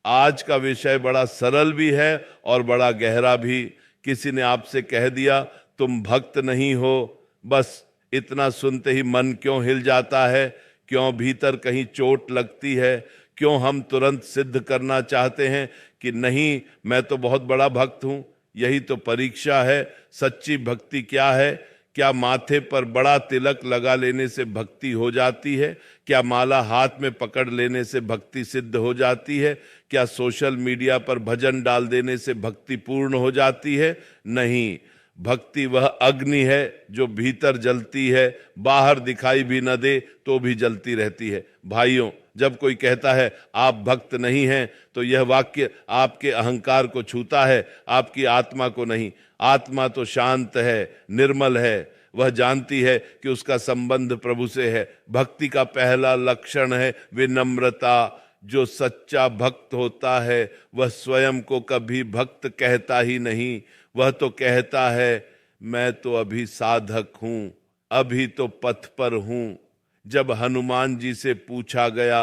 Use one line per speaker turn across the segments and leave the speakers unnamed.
आज का विषय बड़ा सरल भी है और बड़ा गहरा भी। किसी ने आपसे कह दिया तुम भक्त नहीं हो, बस इतना सुनते ही मन क्यों हिल जाता है? क्यों भीतर कहीं चोट लगती है? क्यों हम तुरंत सिद्ध करना चाहते हैं कि नहीं, मैं तो बहुत बड़ा भक्त हूं? यही तो परीक्षा है। सच्ची भक्ति क्या है? क्या माथे पर बड़ा तिलक लगा लेने से भक्ति हो जाती है? क्या माला हाथ में पकड़ लेने से भक्ति सिद्ध हो जाती है? क्या सोशल मीडिया पर भजन डाल देने से भक्ति पूर्ण हो जाती है? नहीं, भक्ति वह अग्नि है जो भीतर जलती है, बाहर दिखाई भी न दे तो भी जलती रहती है। भाइयों, जब कोई कहता है आप भक्त नहीं हैं, तो यह वाक्य आपके अहंकार को छूता है, आपकी आत्मा को नहीं। आत्मा तो शांत है, निर्मल है, वह जानती है कि उसका संबंध प्रभु से है। भक्ति का पहला लक्षण है विनम्रता। जो सच्चा भक्त होता है वह स्वयं को कभी भक्त कहता ही नहीं। वह तो कहता है मैं तो अभी साधक हूं, अभी तो पथ पर हूं। जब हनुमान जी से पूछा गया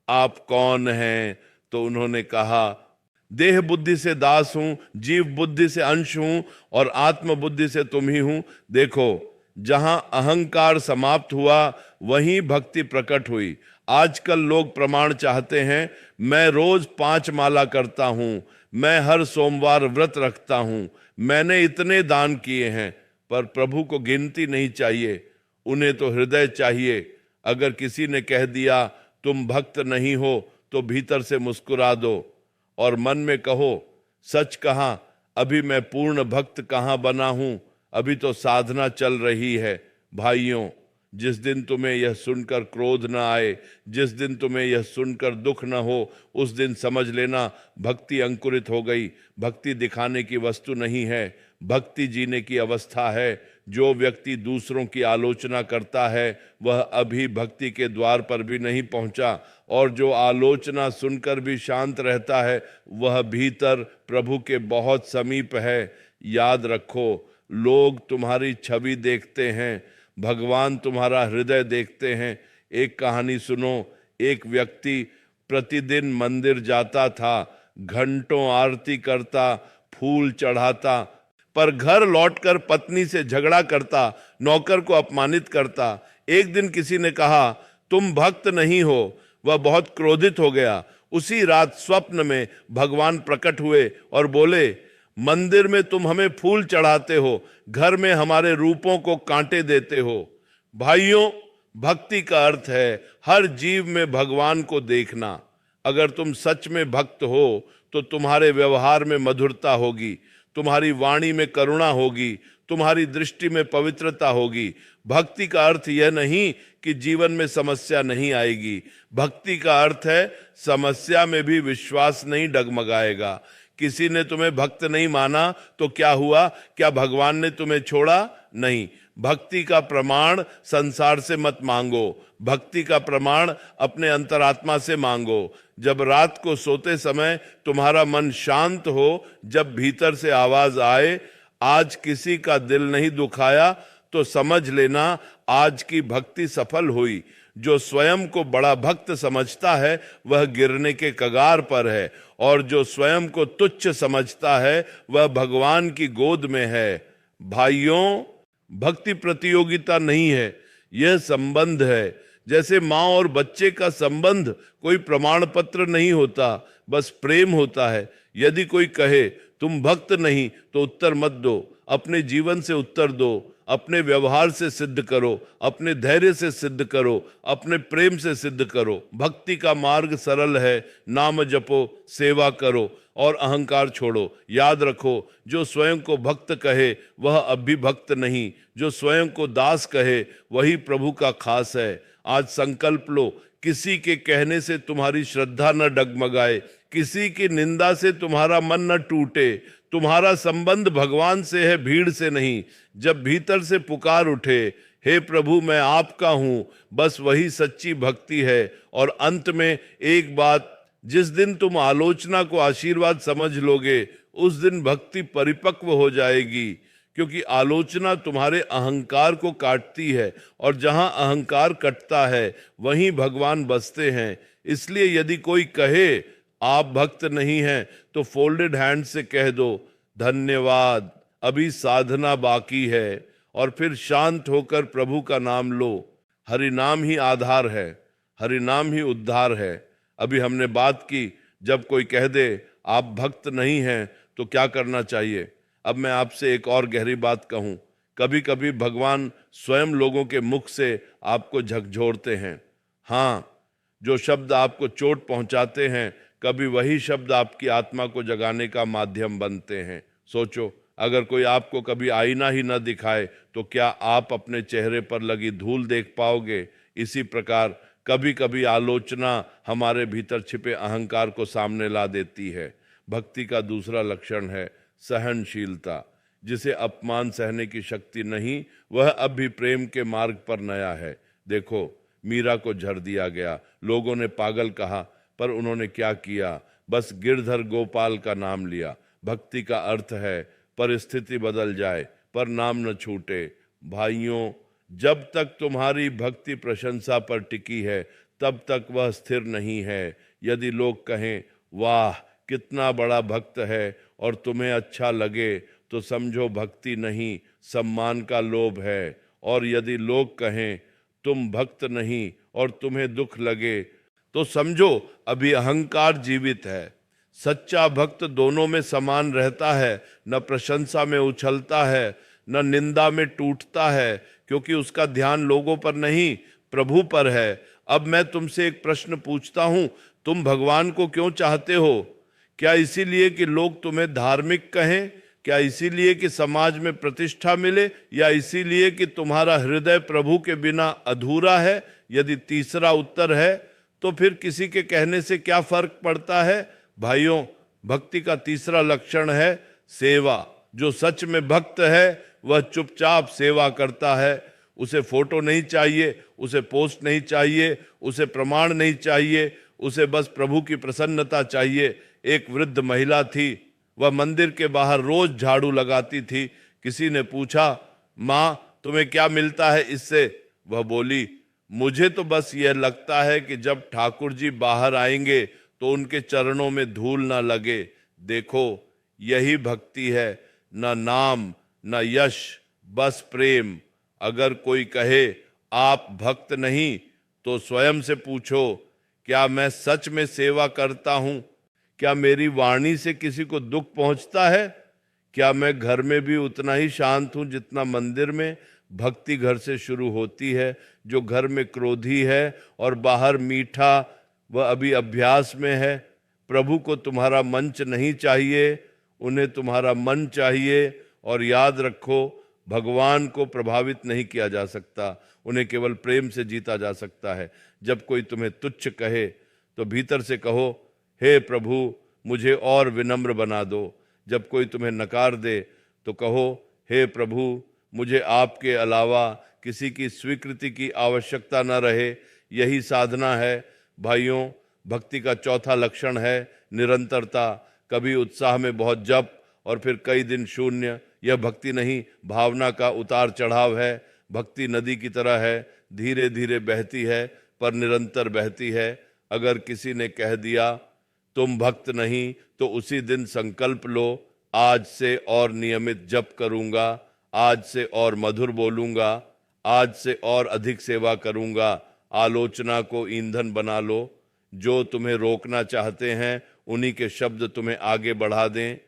आप कौन हैं, तो उन्होंने कहा देह बुद्धि से दास हूं, जीव बुद्धि से अंश हूं और आत्म बुद्धि से तुम ही हूं। देखो, जहां अहंकार समाप्त हुआ वहीं भक्ति प्रकट हुई। आजकल लोग प्रमाण चाहते हैं। मैं रोज 5 माला करता हूं, मैं हर सोमवार व्रत रखता हूं, मैंने इतने दान किए हैं। पर प्रभु को गिनती नहीं चाहिए, उन्हें तो हृदय चाहिए। अगर किसी ने कह दिया तुम भक्त नहीं हो, तो भीतर से मुस्कुरा दो और मन में कहो सच कहा, अभी मैं पूर्ण भक्त कहाँ बना हूं, अभी तो साधना चल रही है। भाइयों, जिस दिन तुम्हें यह सुनकर क्रोध न आए, जिस दिन तुम्हें यह सुनकर दुख न हो, उस दिन समझ लेना भक्ति अंकुरित हो गई। भक्ति दिखाने की वस्तु नहीं है, भक्ति जीने की अवस्था है। जो व्यक्ति दूसरों की आलोचना करता है वह अभी भक्ति के द्वार पर भी नहीं पहुंचा, और जो आलोचना सुनकर भी शांत रहता है वह भीतर प्रभु के बहुत समीप है। याद रखो, लोग तुम्हारी छवि देखते हैं, भगवान तुम्हारा हृदय देखते हैं। एक कहानी सुनो। एक व्यक्ति प्रतिदिन मंदिर जाता था, घंटों आरती करता, फूल चढ़ाता, पर घर लौटकर पत्नी से झगड़ा करता, नौकर को अपमानित करता। एक दिन किसी ने कहा तुम भक्त नहीं हो। वह बहुत क्रोधित हो गया। उसी रात स्वप्न में भगवान प्रकट हुए और बोले मंदिर में तुम हमें फूल चढ़ाते हो, घर में हमारे रूपों को कांटे देते हो। भाइयों, भक्ति का अर्थ है हर जीव में भगवान को देखना। अगर तुम सच में भक्त हो तो तुम्हारे व्यवहार में मधुरता होगी, तुम्हारी वाणी में करुणा होगी, तुम्हारी दृष्टि में पवित्रता होगी। भक्ति का अर्थ यह नहीं कि जीवन में समस्या नहीं आएगी। भक्ति का अर्थ है समस्या में भी विश्वास नहीं डगमगाएगा। किसी ने तुम्हें भक्त नहीं माना तो क्या हुआ? क्या भगवान ने तुम्हें छोड़ा? नहीं। भक्ति का प्रमाण संसार से मत मांगो, भक्ति का प्रमाण अपने अंतरात्मा से मांगो। जब रात को सोते समय तुम्हारा मन शांत हो, जब भीतर से आवाज आए आज किसी का दिल नहीं दुखाया, तो समझ लेना आज की भक्ति सफल हुई। जो स्वयं को बड़ा भक्त समझता है वह गिरने के कगार पर है, और जो स्वयं को तुच्छ समझता है वह भगवान की गोद में है। भाइयों, भक्ति प्रतियोगिता नहीं है, यह संबंध है। जैसे माँ और बच्चे का संबंध कोई प्रमाण पत्र नहीं होता, बस प्रेम होता है। यदि कोई कहे तुम भक्त नहीं, तो उत्तर मत दो, अपने जीवन से उत्तर दो, अपने व्यवहार से सिद्ध करो, अपने धैर्य से सिद्ध करो, अपने प्रेम से सिद्ध करो। भक्ति का मार्ग सरल है, नाम जपो, सेवा करो और अहंकार छोड़ो। याद रखो, जो स्वयं को भक्त कहे वह अब भी भक्त नहीं, जो स्वयं को दास कहे वही प्रभु का खास है। आज संकल्प लो, किसी के कहने से तुम्हारी श्रद्धा न डगमगाए, किसी की निंदा से तुम्हारा मन न टूटे। तुम्हारा संबंध भगवान से है, भीड़ से नहीं। जब भीतर से पुकार उठे हे प्रभु मैं आपका हूं, बस वही सच्ची भक्ति है। और अंत में एक बात, जिस दिन तुम आलोचना को आशीर्वाद समझ लोगे उस दिन भक्ति परिपक्व हो जाएगी, क्योंकि आलोचना तुम्हारे अहंकार को काटती है, और जहां अहंकार कटता है वहीं भगवान बसते हैं। इसलिए यदि कोई कहे आप भक्त नहीं हैं तो फोल्डेड हैंड से कह दो धन्यवाद, अभी साधना बाकी है, और फिर शांत होकर प्रभु का नाम लो। हरि नाम ही आधार है, हरि नाम ही उद्धार है। अभी हमने बात की, जब कोई कह दे आप भक्त नहीं हैं तो क्या करना चाहिए। अब मैं आपसे एक और गहरी बात कहूं, कभी कभी भगवान स्वयं लोगों के मुख से आपको झकझोरते हैं। हाँ, जो शब्द आपको चोट पहुंचाते हैं, कभी वही शब्द आपकी आत्मा को जगाने का माध्यम बनते हैं। सोचो, अगर कोई आपको कभी आईना ही न दिखाए तो क्या आप अपने चेहरे पर लगी धूल देख पाओगे। इसी प्रकार कभी कभी आलोचना हमारे भीतर छिपे अहंकार को सामने ला देती है। भक्ति का दूसरा लक्षण है सहनशीलता। जिसे अपमान सहने की शक्ति नहीं, वह अब भी प्रेम के मार्ग पर नया है। देखो, मीरा को झर दिया गया, लोगों ने पागल कहा, पर उन्होंने क्या किया, बस गिरधर गोपाल का नाम लिया। भक्ति का अर्थ है परिस्थिति बदल जाए पर नाम न छूटे। भाइयों, जब तक तुम्हारी भक्ति प्रशंसा पर टिकी है तब तक वह स्थिर नहीं है। यदि लोग कहें वाह कितना बड़ा भक्त है और तुम्हें अच्छा लगे तो समझो भक्ति नहीं, सम्मान का लोभ है। और यदि लोग कहें तुम भक्त नहीं और तुम्हें दुख लगे तो समझो अभी अहंकार जीवित है। सच्चा भक्त दोनों में समान रहता है, न प्रशंसा में उछलता है, न निंदा में टूटता है, क्योंकि उसका ध्यान लोगों पर नहीं प्रभु पर है। अब मैं तुमसे एक प्रश्न पूछता हूं, तुम भगवान को क्यों चाहते हो? क्या इसीलिए कि लोग तुम्हें धार्मिक कहें? क्या इसीलिए कि समाज में प्रतिष्ठा मिले? या इसीलिए कि तुम्हारा हृदय प्रभु के बिना अधूरा है? यदि तीसरा उत्तर है तो फिर किसी के कहने से क्या फर्क पड़ता है? भाइयों, भक्ति का तीसरा लक्षण है सेवा। जो सच में भक्त है वह चुपचाप सेवा करता है। उसे फोटो नहीं चाहिए, उसे पोस्ट नहीं चाहिए, उसे प्रमाण नहीं चाहिए, उसे बस प्रभु की प्रसन्नता चाहिए। एक वृद्ध महिला थी, वह मंदिर के बाहर रोज झाड़ू लगाती थी। किसी ने पूछा, माँ तुम्हें क्या मिलता है इससे? वह बोली, मुझे तो बस यह लगता है कि जब ठाकुर जी बाहर आएंगे तो उनके चरणों में धूल ना लगे। देखो, यही भक्ति है, न नाम न यश, बस प्रेम। अगर कोई कहे आप भक्त नहीं तो स्वयं से पूछो, क्या मैं सच में सेवा करता हूं? क्या मेरी वाणी से किसी को दुख पहुंचता है? क्या मैं घर में भी उतना ही शांत हूं जितना मंदिर में? भक्ति घर से शुरू होती है। जो घर में क्रोधी है और बाहर मीठा, वह अभी अभ्यास में है। प्रभु को तुम्हारा मंच नहीं चाहिए, उन्हें तुम्हारा मन चाहिए। और याद रखो, भगवान को प्रभावित नहीं किया जा सकता, उन्हें केवल प्रेम से जीता जा सकता है। जब कोई तुम्हें तुच्छ कहे तो भीतर से कहो, हे प्रभु मुझे और विनम्र बना दो। जब कोई तुम्हें नकार दे तो कहो, हे प्रभु मुझे आपके अलावा किसी की स्वीकृति की आवश्यकता न रहे। यही साधना है। भाइयों, भक्ति का चौथा लक्षण है निरंतरता। कभी उत्साह में बहुत जप और फिर कई दिन शून्य। यह भक्ति नहीं, भावना का उतार चढ़ाव है। भक्ति नदी की तरह है, धीरे धीरे बहती है पर निरंतर बहती है। अगर किसी ने कह दिया तुम भक्त नहीं तो उसी दिन संकल्प लो, आज से और नियमित जप करूंगा, आज से और मधुर बोलूंगा, आज से और अधिक सेवा करूंगा। आलोचना को ईंधन बना लो। जो तुम्हें रोकना चाहते हैं उन्हीं के शब्द तुम्हें आगे बढ़ा दें।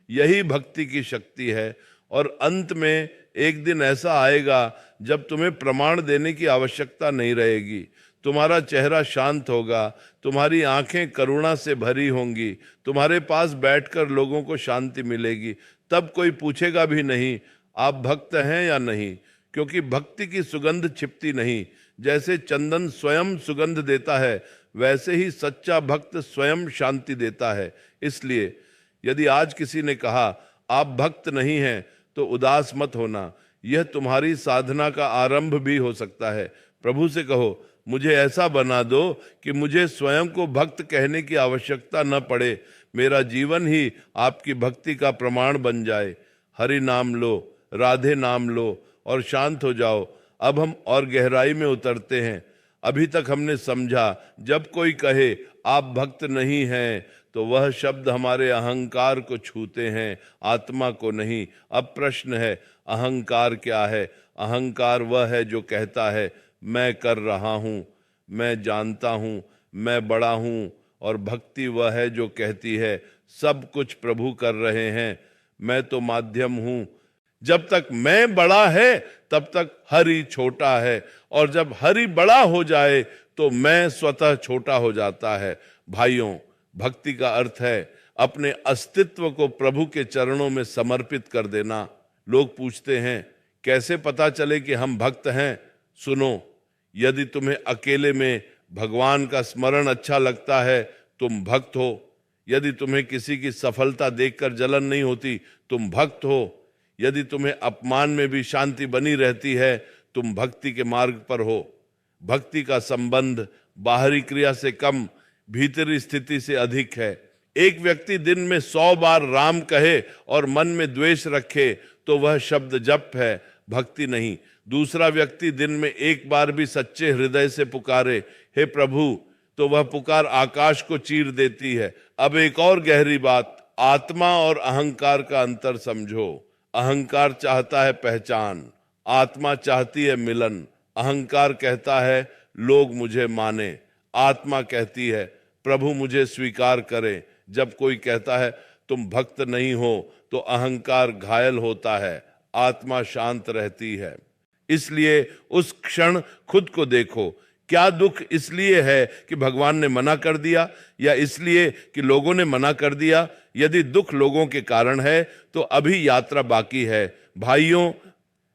यही भक्ति की शक्ति है। और अंत में एक दिन ऐसा आएगा जब तुम्हें प्रमाण देने की आवश्यकता नहीं रहेगी। तुम्हारा चेहरा शांत होगा, तुम्हारी आंखें करुणा से भरी होंगी, तुम्हारे पास बैठकर लोगों को शांति मिलेगी। तब कोई पूछेगा भी नहीं आप भक्त हैं या नहीं, क्योंकि भक्ति की सुगंध छिपती नहीं। जैसे चंदन स्वयं सुगंध देता है, वैसे ही सच्चा भक्त स्वयं शांति देता है। इसलिए यदि आज किसी ने कहा आप भक्त नहीं हैं तो उदास मत होना। यह तुम्हारी साधना का आरंभ भी हो सकता है। प्रभु से कहो, मुझे ऐसा बना दो कि मुझे स्वयं को भक्त कहने की आवश्यकता न पड़े। मेरा जीवन ही आपकी भक्ति का प्रमाण बन जाए। हरि नाम लो, राधे नाम लो और शांत हो जाओ। अब हम और गहराई में उतरते हैं। अभी तक हमने समझा, जब कोई कहे आप भक्त नहीं हैं तो वह शब्द हमारे अहंकार को छूते हैं, आत्मा को नहीं। अब प्रश्न है, अहंकार क्या है? अहंकार वह है जो कहता है मैं कर रहा हूँ, मैं जानता हूँ, मैं बड़ा हूँ। और भक्ति वह है जो कहती है सब कुछ प्रभु कर रहे हैं, मैं तो माध्यम हूँ। जब तक मैं बड़ा है तब तक हरि छोटा है, और जब हरि बड़ा हो जाए तो मैं स्वतः छोटा हो जाता है। भाइयों, भक्ति का अर्थ है अपने अस्तित्व को प्रभु के चरणों में समर्पित कर देना। लोग पूछते हैं कैसे पता चले कि हम भक्त हैं? सुनो, यदि तुम्हें अकेले में भगवान का स्मरण अच्छा लगता है तुम भक्त हो। यदि तुम्हें किसी की सफलता देखकर जलन नहीं होती तुम भक्त हो। यदि तुम्हें अपमान में भी शांति बनी रहती है तुम भक्ति के मार्ग पर हो। भक्ति का संबंध बाहरी क्रिया से कम भीतरी स्थिति से अधिक है। एक व्यक्ति दिन में 100 बार राम कहे और मन में द्वेष रखे तो वह शब्द जप है, भक्ति नहीं। दूसरा व्यक्ति दिन में 1 बार भी सच्चे हृदय से पुकारे हे प्रभु, तो वह पुकार आकाश को चीर देती है। अब एक और गहरी बात, आत्मा और अहंकार का अंतर समझो। अहंकार चाहता है पहचान, आत्मा चाहती है मिलन। अहंकार कहता है लोग मुझे माने, आत्मा कहती है प्रभु मुझे स्वीकार करे। जब कोई कहता है तुम भक्त नहीं हो तो अहंकार घायल होता है, आत्मा शांत रहती है। इसलिए उस क्षण खुद को देखो, क्या दुख इसलिए है कि भगवान ने मना कर दिया या इसलिए कि लोगों ने मना कर दिया? यदि दुख लोगों के कारण है तो अभी यात्रा बाकी है। भाइयों,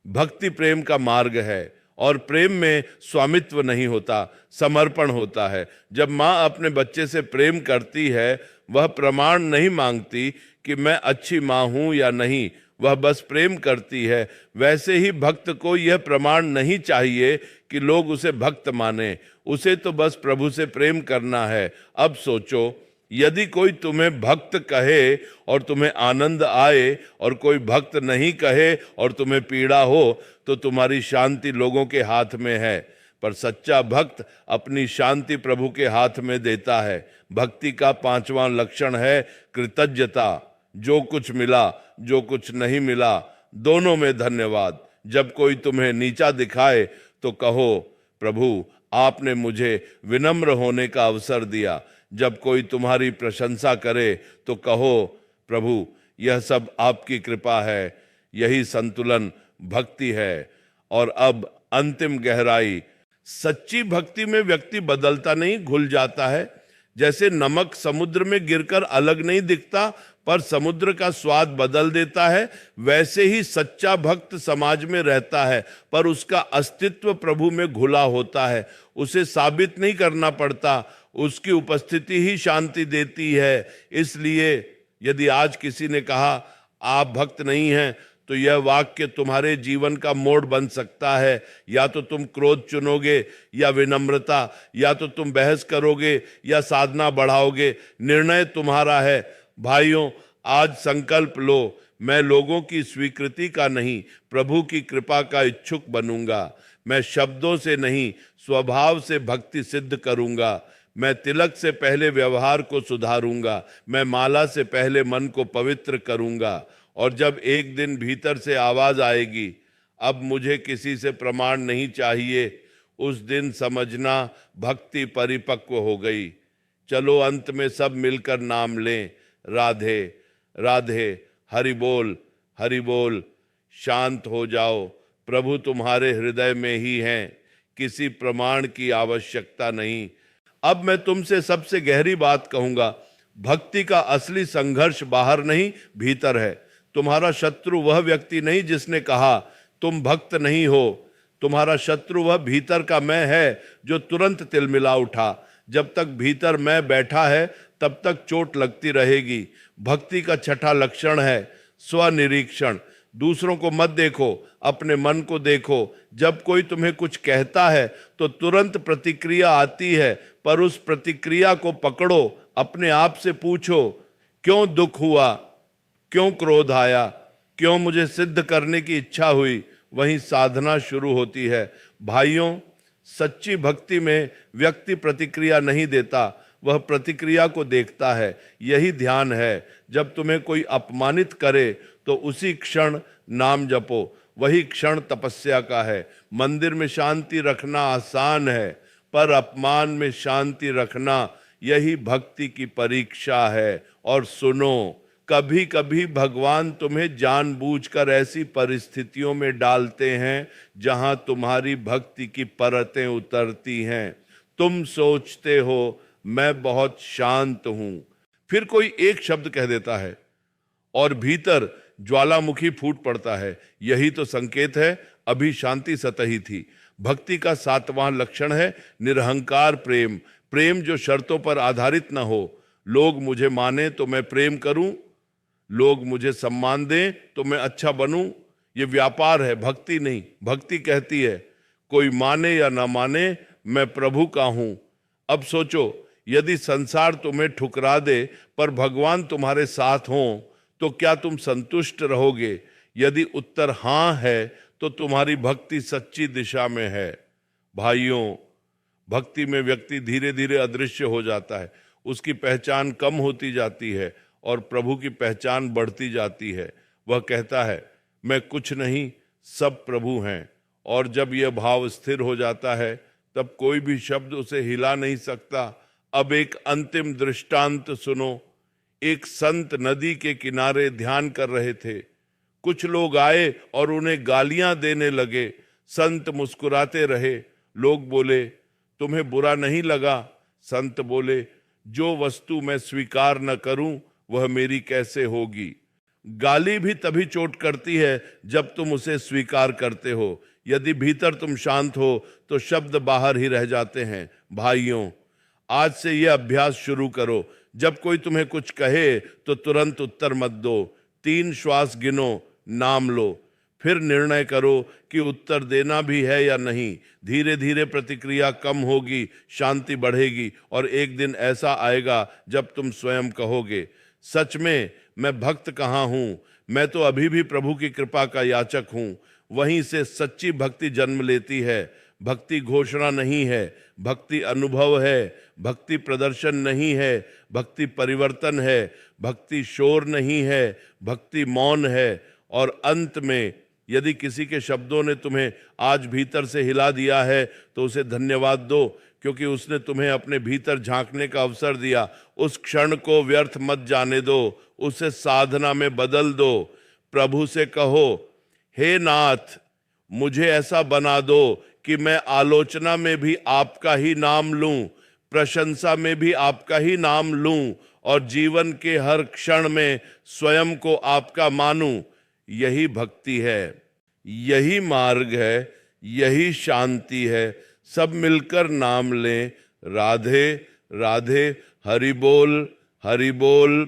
भक्ति प्रेम का मार्ग है और प्रेम में स्वामित्व नहीं होता, समर्पण होता है। जब माँ अपने बच्चे से प्रेम करती है वह प्रमाण नहीं मांगती कि मैं अच्छी माँ हूं या नहीं, वह बस प्रेम करती है। वैसे ही भक्त को यह प्रमाण नहीं चाहिए कि लोग उसे भक्त माने, उसे तो बस प्रभु से प्रेम करना है। अब सोचो, यदि कोई तुम्हें भक्त कहे और तुम्हें आनंद आए और कोई भक्त नहीं कहे और तुम्हें पीड़ा हो तो तुम्हारी शांति लोगों के हाथ में है, पर सच्चा भक्त अपनी शांति प्रभु के हाथ में देता है। भक्ति का 5वां लक्षण है कृतज्ञता। जो कुछ मिला, जो कुछ नहीं मिला, दोनों में धन्यवाद। जब कोई तुम्हें नीचा दिखाए तो कहो प्रभु आपने मुझे विनम्र होने का अवसर दिया। जब कोई तुम्हारी प्रशंसा करे तो कहो प्रभु यह सब आपकी कृपा है। यही संतुलन भक्ति है। और अब अंतिम गहराई, सच्ची भक्ति में व्यक्ति बदलता नहीं, घुल जाता है। जैसे नमक समुद्र में गिरकर अलग नहीं दिखता पर समुद्र का स्वाद बदल देता है, वैसे ही सच्चा भक्त समाज में रहता है पर उसका अस्तित्व प्रभु में घुला होता है। उसे साबित नहीं करना पड़ता, उसकी उपस्थिति ही शांति देती है। इसलिए यदि आज किसी ने कहा आप भक्त नहीं हैं तो यह वाक्य तुम्हारे जीवन का मोड़ बन सकता है। या तो तुम क्रोध चुनोगे या विनम्रता, या तो तुम बहस करोगे या साधना बढ़ाओगे, निर्णय तुम्हारा है। भाइयों, आज संकल्प लो, मैं लोगों की स्वीकृति का नहीं प्रभु की कृपा का इच्छुक बनूंगा। मैं शब्दों से नहीं स्वभाव से भक्ति सिद्ध करूंगा। मैं तिलक से पहले व्यवहार को सुधारूंगा। मैं माला से पहले मन को पवित्र करूंगा। और जब एक दिन भीतर से आवाज आएगी अब मुझे किसी से प्रमाण नहीं चाहिए, उस दिन समझना भक्ति परिपक्व हो गई। चलो अंत में सब मिलकर नाम लें, राधे राधे, हरि बोल हरि बोल। शांत हो जाओ, प्रभु तुम्हारे हृदय में ही हैं, किसी प्रमाण की आवश्यकता नहीं। अब मैं तुमसे सबसे गहरी बात कहूंगा, भक्ति का असली संघर्ष बाहर नहीं भीतर है। तुम्हारा शत्रु वह व्यक्ति नहीं जिसने कहा तुम भक्त नहीं हो, तुम्हारा शत्रु वह भीतर का मैं है जो तुरंत तिलमिला उठा। जब तक भीतर मैं बैठा है तब तक चोट लगती रहेगी। भक्ति का 6ठा लक्षण है स्वनिरीक्षण। दूसरों को मत देखो, अपने मन को देखो। जब कोई तुम्हें कुछ कहता है तो तुरंत प्रतिक्रिया आती है, पर उस प्रतिक्रिया को पकड़ो। अपने आप से पूछो क्यों दुख हुआ, क्यों क्रोध आया, क्यों मुझे सिद्ध करने की इच्छा हुई। वहीं साधना शुरू होती है। भाइयों, सच्ची भक्ति में व्यक्ति प्रतिक्रिया नहीं देता, वह प्रतिक्रिया को देखता है। यही ध्यान है। जब तुम्हें कोई अपमानित करे तो उसी क्षण नाम जपो, वही क्षण तपस्या का है। मंदिर में शांति रखना आसान है, पर अपमान में शांति रखना यही भक्ति की परीक्षा है। और सुनो, कभी कभी भगवान तुम्हें जानबूझकर ऐसी परिस्थितियों में डालते हैं जहां तुम्हारी भक्ति की परतें उतरती हैं। तुम सोचते हो मैं बहुत शांत हूं, फिर कोई एक शब्द कह देता है और भीतर ज्वालामुखी फूट पड़ता है। यही तो संकेत है अभी शांति सतही थी। भक्ति का 7वां लक्षण है निरहंकार प्रेम। प्रेम जो शर्तों पर आधारित न हो। लोग मुझे माने तो मैं प्रेम करूं, लोग मुझे सम्मान दें तो मैं अच्छा बनूं। ये व्यापार है, भक्ति नहीं। भक्ति कहती है कोई माने या ना माने, मैं प्रभु का हूं। अब सोचो, यदि संसार तुम्हें ठुकरा दे पर भगवान तुम्हारे साथ हों तो क्या तुम संतुष्ट रहोगे? यदि उत्तर हां है तो तुम्हारी भक्ति सच्ची दिशा में है। भाइयों, भक्ति में व्यक्ति धीरे धीरे अदृश्य हो जाता है, उसकी पहचान कम होती जाती है और प्रभु की पहचान बढ़ती जाती है। वह कहता है मैं कुछ नहीं, सब प्रभु हैं। और जब यह भाव स्थिर हो जाता है तब कोई भी शब्द उसे हिला नहीं सकता। अब एक अंतिम दृष्टांत सुनो। एक संत नदी के किनारे ध्यान कर रहे थे। कुछ लोग आए और उन्हें गालियां देने लगे। संत मुस्कुराते रहे। लोग बोले तुम्हें बुरा नहीं लगा? संत बोले जो वस्तु मैं स्वीकार न करूं वह मेरी कैसे होगी? गाली भी तभी चोट करती है जब तुम उसे स्वीकार करते हो। यदि भीतर तुम शांत हो तो शब्द बाहर ही रह जाते हैं। भाइयों, आज से यह अभ्यास शुरू करो। जब कोई तुम्हें कुछ कहे तो तुरंत उत्तर मत दो। 3 श्वास गिनो, नाम लो, फिर निर्णय करो कि उत्तर देना भी है या नहीं। धीरे धीरे प्रतिक्रिया कम होगी, शांति बढ़ेगी और एक दिन ऐसा आएगा जब तुम स्वयं कहोगे सच में मैं भक्त कहाँ हूँ, मैं तो अभी भी प्रभु की कृपा का याचक हूँ। वहीं से सच्ची भक्ति जन्म लेती है। भक्ति घोषणा नहीं है, भक्ति अनुभव है। भक्ति प्रदर्शन नहीं है, भक्ति परिवर्तन है। भक्ति शोर नहीं है, भक्ति मौन है। और अंत में यदि किसी के शब्दों ने तुम्हें आज भीतर से हिला दिया है तो उसे धन्यवाद दो, क्योंकि उसने तुम्हें अपने भीतर झांकने का अवसर दिया। उस क्षण को व्यर्थ मत जाने दो, उसे साधना में बदल दो। प्रभु से कहो हे नाथ, मुझे ऐसा बना दो कि मैं आलोचना में भी आपका ही नाम लूं, प्रशंसा में भी आपका ही नाम लूं और जीवन के हर क्षण में स्वयं को आपका मानूं। यही भक्ति है, यही मार्ग है, यही शांति है। सब मिलकर नाम लें, राधे राधे, हरि बोल, हरि बोल।